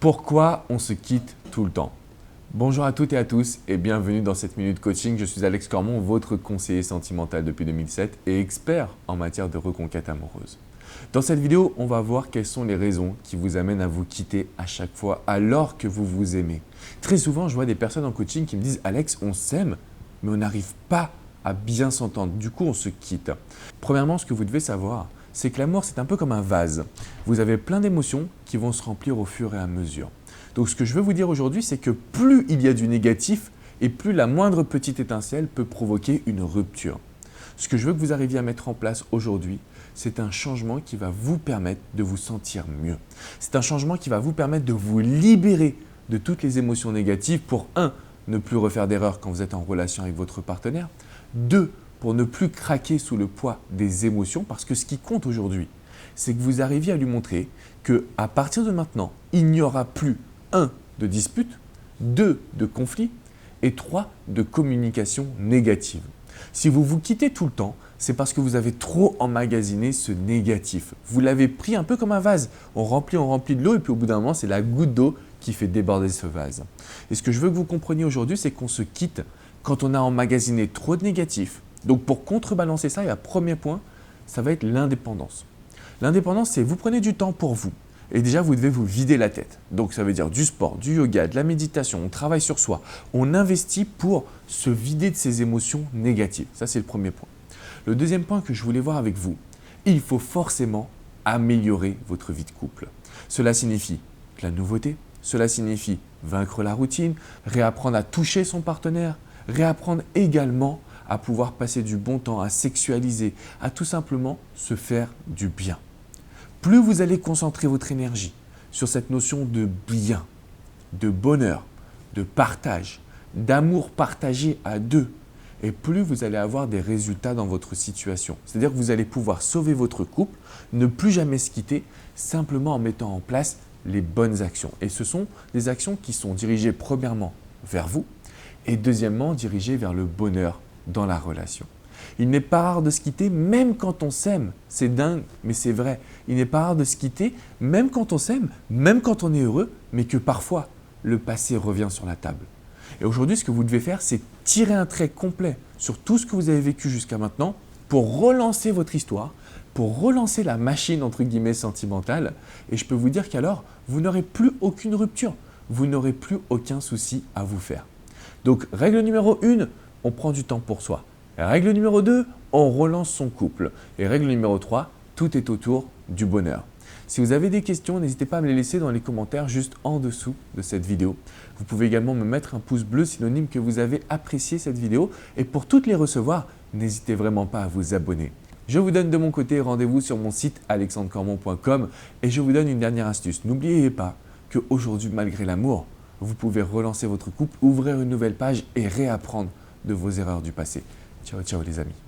Pourquoi on se quitte tout le temps? Bonjour à toutes et à tous et bienvenue dans cette minute coaching. Je suis Alex Cormon, votre conseiller sentimental depuis 2007 et expert en matière de reconquête amoureuse. Dans cette vidéo, on va voir quelles sont les raisons qui vous amènent à vous quitter à chaque fois alors que vous vous aimez. Très souvent, je vois des personnes en coaching qui me disent « Alex, on s'aime, mais on n'arrive pas à bien s'entendre. Du coup, on se quitte. » Premièrement, ce que vous devez savoir, c'est que l'amour, c'est un peu comme un vase. Vous avez plein d'émotions qui vont se remplir au fur et à mesure. Donc, ce que je veux vous dire aujourd'hui, c'est que plus il y a du négatif et plus la moindre petite étincelle peut provoquer une rupture. Ce que je veux que vous arriviez à mettre en place aujourd'hui, c'est un changement qui va vous permettre de vous sentir mieux. C'est un changement qui va vous permettre de vous libérer de toutes les émotions négatives pour 1. Ne plus refaire d'erreurs quand vous êtes en relation avec votre partenaire. 2. Pour ne plus craquer sous le poids des émotions, parce que ce qui compte aujourd'hui, c'est que vous arriviez à lui montrer qu'à partir de maintenant, il n'y aura plus 1. de dispute, 2. de conflit et 3. de communication négative. Si vous vous quittez tout le temps, c'est parce que vous avez trop emmagasiné ce négatif. Vous l'avez pris un peu comme un vase. On remplit de l'eau et puis au bout d'un moment, c'est la goutte d'eau qui fait déborder ce vase. Et ce que je veux que vous compreniez aujourd'hui, c'est qu'on se quitte quand on a emmagasiné trop de négatif. Donc pour contrebalancer ça, il y a un premier point, ça va être l'indépendance. L'indépendance, c'est vous prenez du temps pour vous. Et déjà, vous devez vous vider la tête. Donc ça veut dire du sport, du yoga, de la méditation, on travaille sur soi. On investit pour se vider de ces émotions négatives. Ça, c'est le premier point. Le deuxième point que je voulais voir avec vous, il faut forcément améliorer votre vie de couple. Cela signifie de la nouveauté, cela signifie vaincre la routine, réapprendre à toucher son partenaire, réapprendre également à pouvoir passer du bon temps, à sexualiser, à tout simplement se faire du bien. Plus vous allez concentrer votre énergie sur cette notion de bien, de bonheur, de partage, d'amour partagé à deux, et plus vous allez avoir des résultats dans votre situation. C'est-à-dire que vous allez pouvoir sauver votre couple, ne plus jamais se quitter, simplement en mettant en place les bonnes actions. Et ce sont des actions qui sont dirigées premièrement vers vous et deuxièmement dirigées vers le bonheur dans la relation. Il n'est pas rare de se quitter même quand on s'aime. C'est dingue, mais c'est vrai. Il n'est pas rare de se quitter même quand on s'aime, même quand on est heureux, mais que parfois le passé revient sur la table. Et aujourd'hui, ce que vous devez faire, c'est tirer un trait complet sur tout ce que vous avez vécu jusqu'à maintenant pour relancer votre histoire, pour relancer la machine entre guillemets sentimentale. Et je peux vous dire qu'alors, vous n'aurez plus aucune rupture, vous n'aurez plus aucun souci à vous faire. Donc, règle numéro 1, on prend du temps pour soi. Règle numéro 2, on relance son couple. Et règle numéro 3, tout est autour du bonheur. Si vous avez des questions, n'hésitez pas à me les laisser dans les commentaires juste en dessous de cette vidéo. Vous pouvez également me mettre un pouce bleu synonyme que vous avez apprécié cette vidéo. Et pour toutes les recevoir, n'hésitez vraiment pas à vous abonner. Je vous donne de mon côté rendez-vous sur mon site alexandrecormon.com et je vous donne une dernière astuce. N'oubliez pas qu'aujourd'hui, malgré l'amour, vous pouvez relancer votre couple, ouvrir une nouvelle page et réapprendre de vos erreurs du passé. Ciao, ciao les amis.